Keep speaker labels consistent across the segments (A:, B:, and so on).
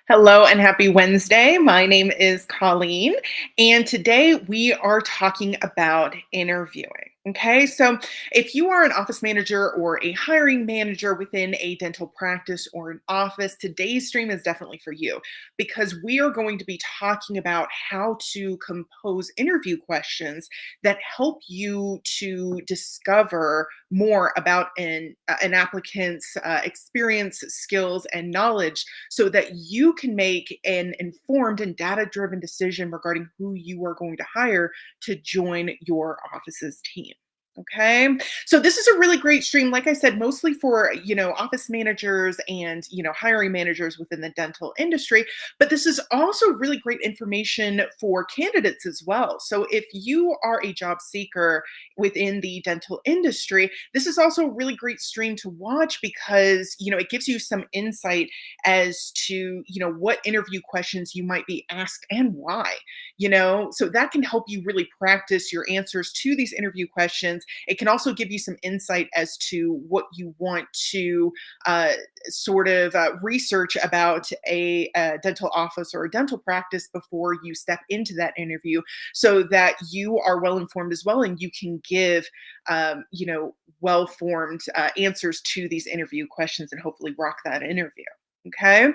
A: Hello and happy Wednesday. My name is Colleen, and today we are talking about interviewing. Okay, so if you are an office manager or a hiring manager within a dental practice or an office, today's stream is definitely for you because we are going to be talking about how to compose interview questions that help you to discover more about an applicant's experience, skills, and knowledge so that you can make an informed and data driven decision regarding who you are going to hire to join your office's team. Okay. So this is a really great stream, like I said, mostly for, office managers and, hiring managers within the dental industry. But this is also really great information for candidates as well. So if you are a job seeker within the dental industry, this is also a really great stream to watch because, it gives you some insight as to what interview questions you might be asked and why. So that can help you really practice your answers to these interview questions. It can also give you some insight as to what you want to sort of research about a dental office or a dental practice before you step into that interview, so that you are well informed as well and you can give well formed answers to these interview questions and hopefully rock that interview. Okay,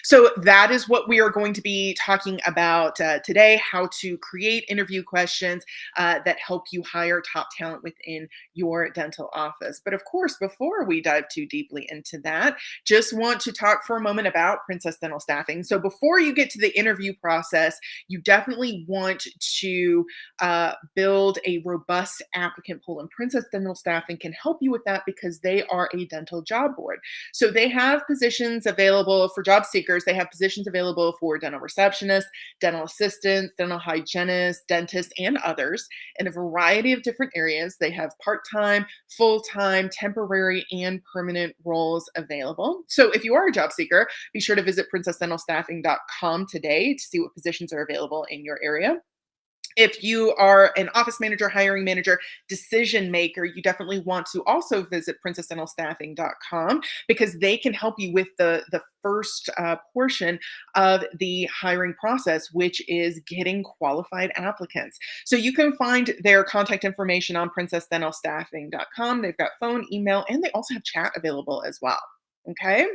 A: so that is what we are going to be talking about today, how to create interview questions that help you hire top talent within your dental office. But of course, before we dive too deeply into that, just want to talk for a moment about Princess Dental Staffing. So before you get to the interview process, you definitely want to build a robust applicant pool, and Princess Dental Staffing can help you with that because they are a dental job board. So they have positions available for job seekers. They have positions available for dental receptionists, dental assistants, dental hygienists, dentists, and others in a variety of different areas. They have part-time, full-time, temporary, and permanent roles available. So if you are a job seeker, be sure to visit princessdentalstaffing.com today to see what positions are available in your area. If you are an office manager, hiring manager, decision maker, you definitely want to also visit princessdentalstaffing.com because they can help you with the first portion of the hiring process, which is getting qualified applicants. So you can find their contact information on princessdentalstaffing.com. They've got phone, email, and they also have chat available as well. Okay.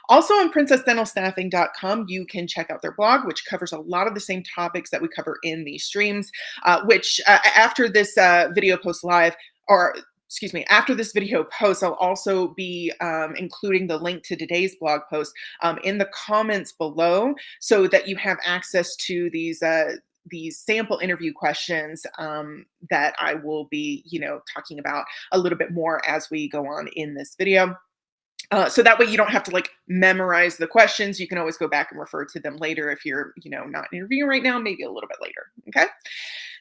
A: Also on princessdentalstaffing.com, you can check out their blog, which covers a lot of the same topics that we cover in these streams, which after this video post live, or excuse me, after this video post, I'll also be including the link to today's blog post in the comments below so that you have access to these sample interview questions that I will be, talking about a little bit more as we go on in this video. So that way you don't have to like memorize the questions. You can always go back and refer to them later if you're, not interviewing right now, maybe a little bit later. Okay.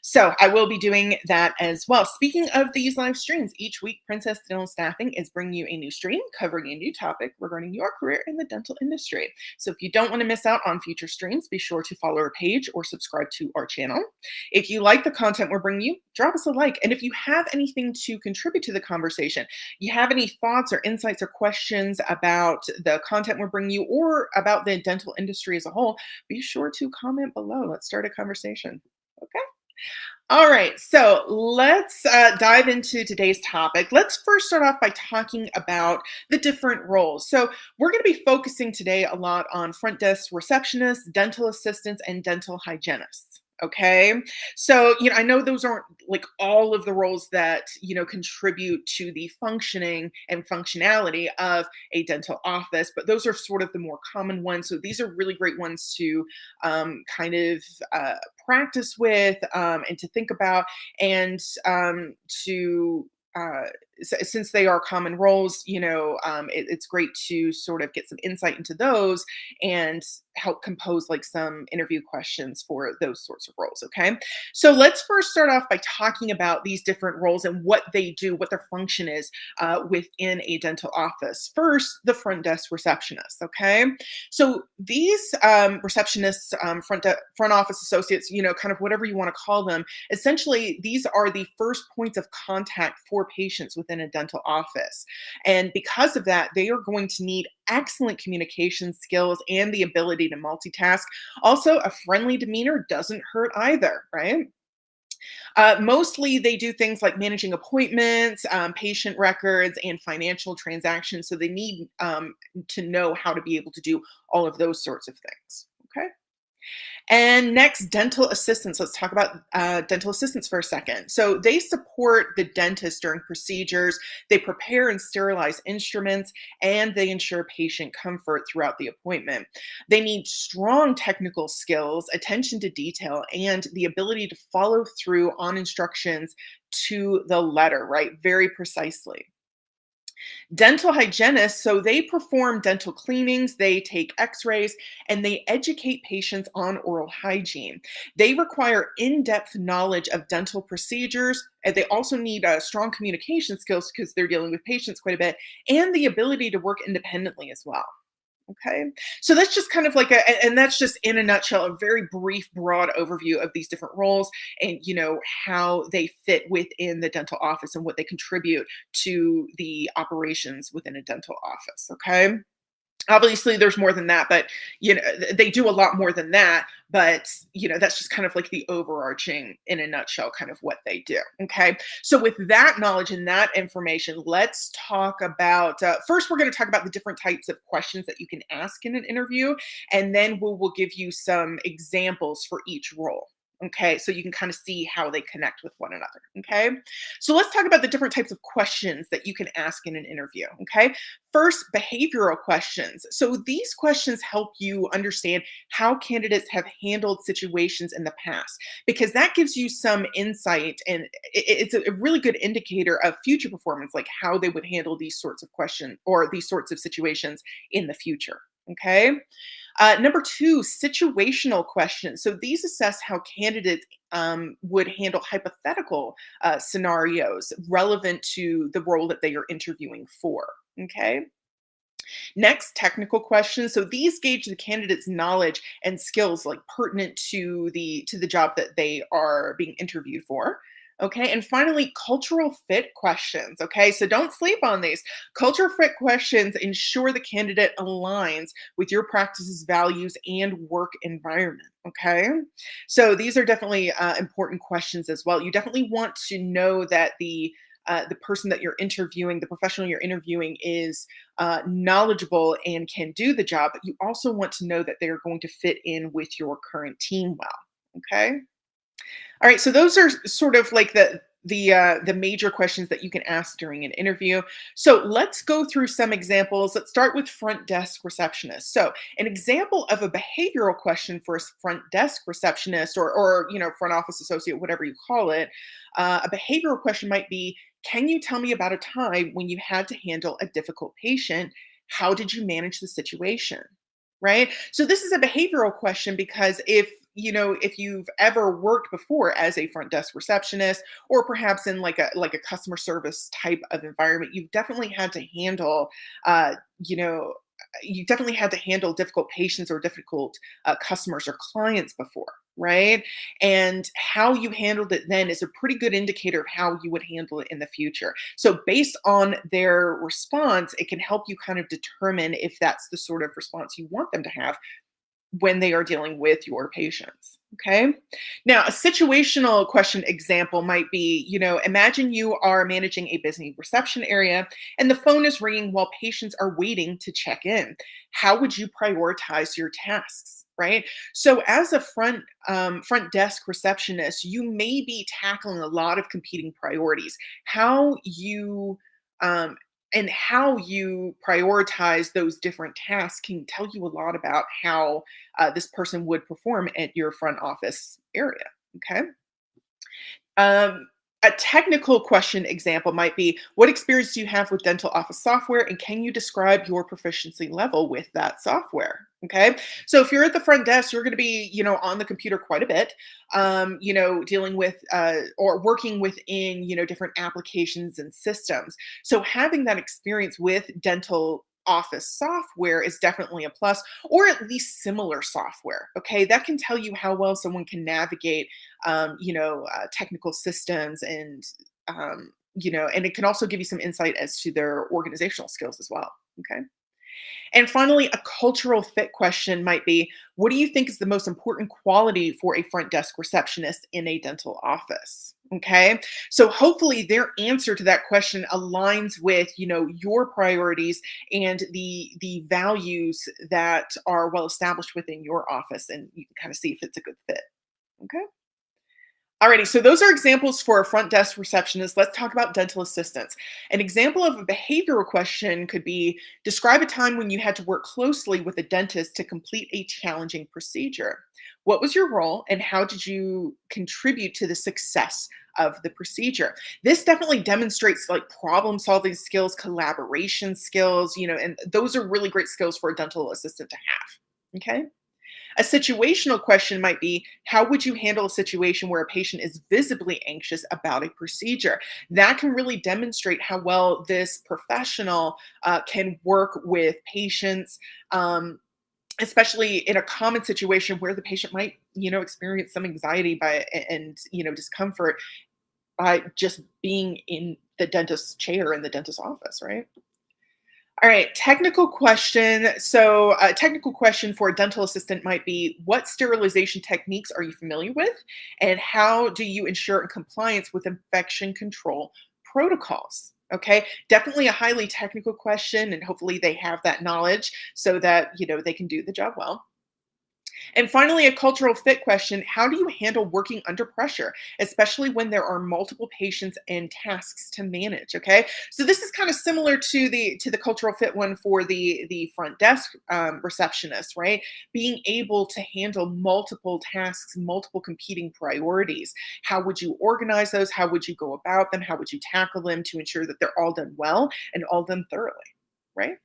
A: So I will be doing that as well. Speaking of these live streams, each week Princess Dental Staffing is bringing you a new stream covering a new topic regarding your career in the dental industry. So if you don't want to miss out on future streams, be sure to follow our page or subscribe to our channel. If you like the content we're bringing you, drop us a like. And if you have anything to contribute to the conversation, you have any thoughts or insights or questions about the content we're bringing you or about the dental industry as a whole, be sure to comment below. Let's start a conversation. Okay. All right, so let's dive into today's topic. Let's first start off by talking about the different roles. So we're going to be focusing today a lot on front desk receptionists, dental assistants, and dental hygienists. Okay, so I know those aren't like all of the roles that contribute to the functioning and functionality of a dental office, but those are sort of the more common ones. So these are really great ones to kind of practice with and to think about and to since they are common roles, it's great to sort of get some insight into those and help compose like some interview questions for those sorts of roles. Okay. So let's first start off by talking about these different roles and what they do, what their function is within a dental office. First, the front desk receptionist. Okay. So these receptionists, front office associates, kind of whatever you want to call them, essentially, these are the first points of contact for patients within a dental office. And because of that, they are going to need excellent communication skills and the ability ability to multitask. Also, a friendly demeanor doesn't hurt either, right? Mostly they do things like managing appointments, patient records, and financial transactions. So they need to know how to be able to do all of those sorts of things. Okay. And next, dental assistants. Let's talk about dental assistants for a second. So they support the dentist during procedures, they prepare and sterilize instruments, and they ensure patient comfort throughout the appointment. They need strong technical skills, attention to detail, and the ability to follow through on instructions to the letter, right? Very precisely. Dental hygienists, so they perform dental cleanings, they take x-rays, and they educate patients on oral hygiene. They require in-depth knowledge of dental procedures, and they also need strong communication skills because they're dealing with patients quite a bit, and the ability to work independently as well. Okay. So that's just kind of like and that's just in a nutshell, a very brief, broad overview of these different roles and, how they fit within the dental office and what they contribute to the operations within a dental office. Okay. Obviously, there's more than that, but they do a lot more than that. But that's just kind of like the overarching, in a nutshell, kind of what they do. Okay, so with that knowledge and that information, let's talk about. First, we're going to talk about the different types of questions that you can ask in an interview, and then we'll give you some examples for each role. Okay, so you can kind of see how they connect with one another. Okay, so let's talk about the different types of questions that you can ask in an interview. Okay, first, behavioral questions. So these questions help you understand how candidates have handled situations in the past, because that gives you some insight and it's a really good indicator of future performance, like how they would handle these sorts of questions or these sorts of situations in the future. Okay. Number two, situational questions. So these assess how candidates would handle hypothetical scenarios relevant to the role that they are interviewing for. Okay. Next, technical questions. So these gauge the candidate's knowledge and skills like pertinent to the job that they are being interviewed for. Okay, and finally, cultural fit questions. Okay, so don't sleep on these. Cultural fit questions ensure the candidate aligns with your practice's values and work environment. Okay, so these are definitely important questions as well. You definitely want to know that the person that you're interviewing, the professional you're interviewing, is knowledgeable and can do the job, but you also want to know that they are going to fit in with your current team well. Okay. All right, so those are sort of like the major questions that you can ask during an interview. So let's go through some examples. Let's start with front desk receptionist. So an example of a behavioral question for a front desk receptionist or front office associate, whatever you call it, a behavioral question might be, can you tell me about a time when you had to handle a difficult patient? How did you manage the situation? Right? So this is a behavioral question because if you've ever worked before as a front desk receptionist or perhaps in like a customer service type of environment, you've definitely had to handle you know you definitely had to handle difficult patients or difficult customers or clients before, right? And how you handled it then is a pretty good indicator of how you would handle it in the future. So, based on their response, it can help you kind of determine if that's the sort of response you want them to have when they are dealing with your patients. Okay. Now, a situational question example might be, imagine you are managing a busy reception area and the phone is ringing while patients are waiting to check in. How would you prioritize your tasks? Right. So, as a front desk receptionist, you may be tackling a lot of competing priorities. How you um, how you prioritize those different tasks can tell you a lot about how this person would perform at your front office area. Okay. Um, a technical question example might be, what experience do you have with dental office software and can you describe your proficiency level with that software? Okay. So if you're at the front desk, you're going to be, on the computer quite a bit, dealing with or working within, different applications and systems. So having that experience with dental office software is definitely a plus, or at least similar software. Okay. That can tell you how well someone can navigate technical systems and and it can also give you some insight as to their organizational skills as well. Okay. And finally, a cultural fit question might be, what do you think is the most important quality for a front desk receptionist in a dental office? Okay. So hopefully their answer to that question aligns with, your priorities and the values that are well established within your office, and you can kind of see if it's a good fit. Okay. Alrighty, so those are examples for a front desk receptionist. Let's talk about dental assistants. An example of a behavioral question could be, describe a time when you had to work closely with a dentist to complete a challenging procedure. What was your role and how did you contribute to the success of the procedure? This definitely demonstrates like problem solving skills, collaboration skills, and those are really great skills for a dental assistant to have. Okay. A situational question might be, how would you handle a situation where a patient is visibly anxious about a procedure? That can really demonstrate how well this professional can work with patients, especially in a common situation where the patient might, experience some anxiety and, discomfort by just being in the dentist's chair in the dentist's office, right? All right, technical question. So, a technical question for a dental assistant might be, what sterilization techniques are you familiar with? And how do you ensure compliance with infection control protocols? Okay, definitely a highly technical question, and hopefully they have that knowledge so that, they can do the job well. And finally, a cultural fit question. How do you handle working under pressure, especially when there are multiple patients and tasks to manage? Okay. So this is kind of similar to the cultural fit one for the front desk receptionist, right? Being able to handle multiple tasks, multiple competing priorities. How would you organize those? How would you go about them? How would you tackle them to ensure that they're all done well and all done thoroughly, right?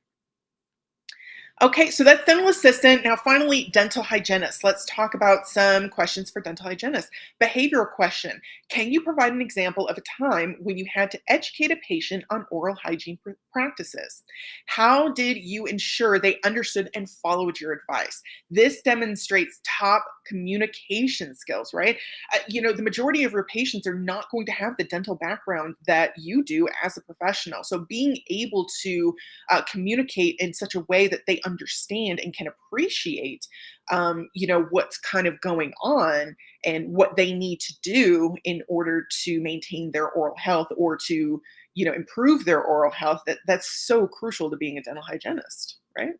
A: Okay, so that's dental assistant. Now, finally, dental hygienist. Let's talk about some questions for dental hygienists. Behavioral question. Can you provide an example of a time when you had to educate a patient on oral hygiene practices? How did you ensure they understood and followed your advice? This demonstrates top communication skills, right? The majority of your patients are not going to have the dental background that you do as a professional. So being able to communicate in such a way that they understand and can appreciate, what's kind of going on and what they need to do in order to maintain their oral health or to, improve their oral health. That's so crucial to being a dental hygienist, right?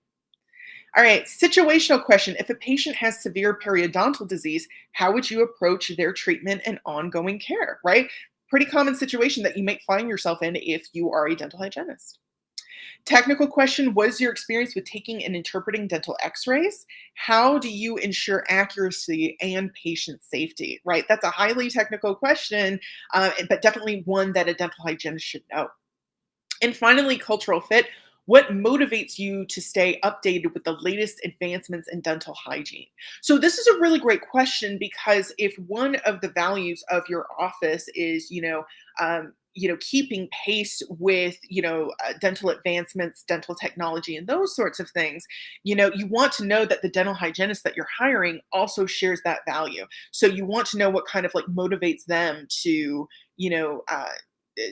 A: All right, situational question. If a patient has severe periodontal disease, how would you approach their treatment and ongoing care, right? Pretty common situation that you might find yourself in if you are a dental hygienist. Technical question. What is your experience with taking and interpreting dental x-rays? How do you ensure accuracy and patient safety? Right? That's a highly technical question, but definitely one that a dental hygienist should know. And finally, cultural fit. What motivates you to stay updated with the latest advancements in dental hygiene? So this is a really great question because if one of the values of your office is, keeping pace with, dental advancements, dental technology, and those sorts of things, you want to know that the dental hygienist that you're hiring also shares that value. So you want to know what kind of like motivates them you know, uh,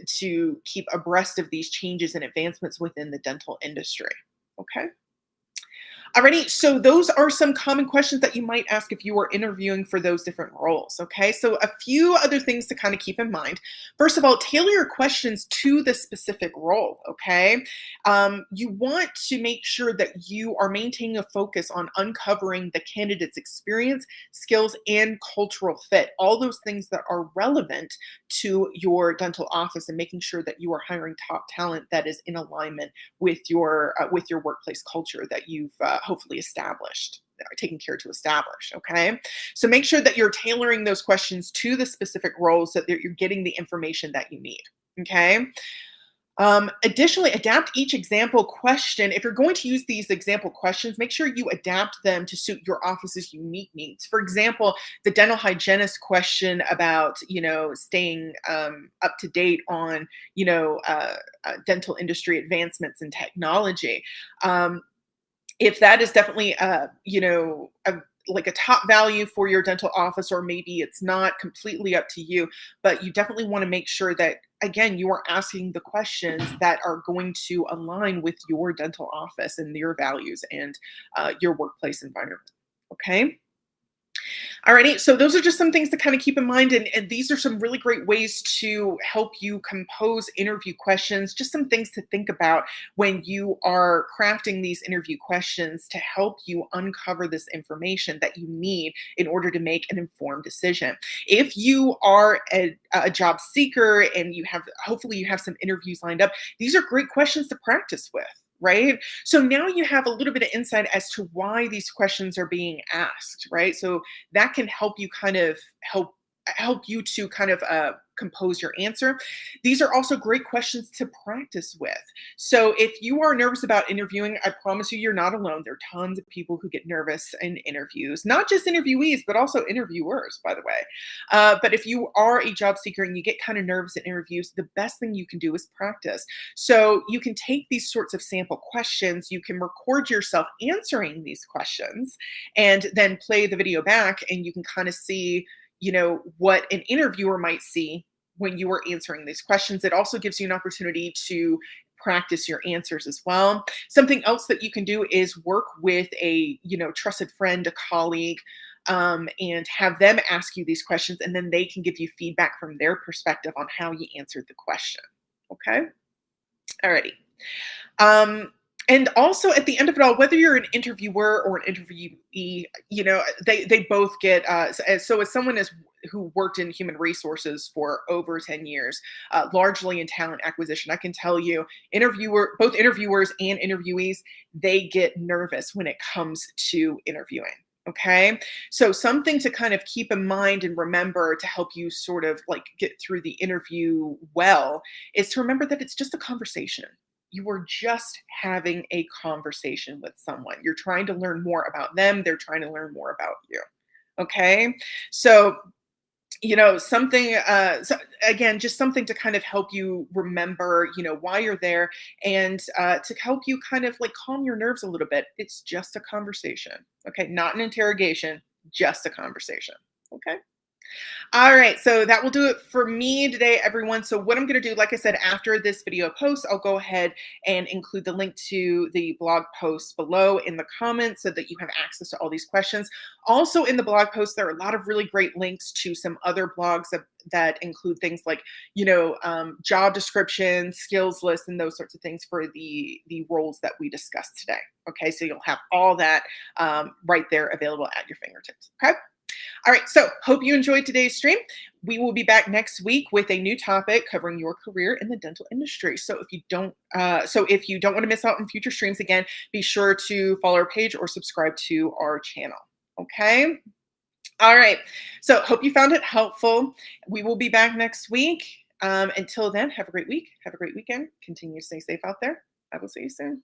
A: to keep abreast of these changes and advancements within the dental industry. Okay. Alrighty, so those are some common questions that you might ask if you are interviewing for those different roles. Okay, so a few other things to kind of keep in mind. First of all, tailor your questions to the specific role. Okay, you want to make sure that you are maintaining a focus on uncovering the candidate's experience, skills, and cultural fit. All those things that are relevant to your dental office, and making sure that you are hiring top talent that is in alignment with your workplace culture that you've hopefully established, taking care to establish. Okay, so make sure that you're tailoring those questions to the specific roles so that you're getting the information that you need. Okay. Additionally, adapt each example question. If you're going to use these example questions, make sure you adapt them to suit your office's unique needs. For example, the dental hygienist question about, staying up to date on, dental industry advancements and technology. If that is definitely, like a top value for your dental office, or maybe it's not completely up to you, but you definitely want to make sure that again, you are asking the questions that are going to align with your dental office and your values and your workplace environment. Okay. Alrighty, so those are just some things to kind of keep in mind, and these are some really great ways to help you compose interview questions. Just some things to think about when you are crafting these interview questions to help you uncover this information that you need in order to make an informed decision. If you are a job seeker and you have, hopefully, you have some interviews lined up, these are great questions to practice with. Right. So now you have a little bit of insight as to why these questions are being asked. Right. So that can help you kind of help you to kind of compose your answer. These are also great questions to practice with. So if you are nervous about interviewing, I promise you, you're not alone. There are tons of people who get nervous in interviews, not just interviewees, but also interviewers, by the way. But if you are a job seeker and you get kind of nervous at interviews, the best thing you can do is practice. So you can take these sorts of sample questions, you can record yourself answering these questions, and then play the video back, and you can kind of see, what an interviewer might see when you are answering these questions. It also gives you an opportunity to practice your answers as well. Something else that you can do is work with a, trusted friend, a colleague, and have them ask you these questions, and then they can give you feedback from their perspective on how you answered the question. Okay. Alrighty. Um, and also at the end of it all, whether you're an interviewer or an interviewee, they both get. So as someone who worked in human resources for over 10 years, largely in talent acquisition, I can tell you, both interviewers and interviewees, they get nervous when it comes to interviewing. Okay. So something to kind of keep in mind and remember to help you sort of like get through the interview well is to remember that it's just a conversation. You are just having a conversation with someone. You're trying to learn more about them. They're trying to learn more about you. Okay. So, something, so again, just something to kind of help you remember, why you're there, and to help you kind of like calm your nerves a little bit. It's just a conversation. Okay. Not an interrogation, just a conversation. Okay. All right, so that will do it for me today, everyone. So what I'm going to do, like I said, after this video post, I'll go ahead and include the link to the blog post below in the comments so that you have access to all these questions. Also in the blog post, there are a lot of really great links to some other blogs that include things like, job descriptions, skills lists, and those sorts of things for the roles that we discussed today. Okay, so you'll have all that right there available at your fingertips. Okay. All right, so hope you enjoyed today's stream. We will be back next week with a new topic covering your career in the dental industry. So if you don't want to miss out on future streams, again, be sure to follow our page or subscribe to our channel. Okay. All right. So hope you found it helpful. We will be back next week. Until then, have a great week. Have a great weekend. Continue to stay safe out there. I will see you soon.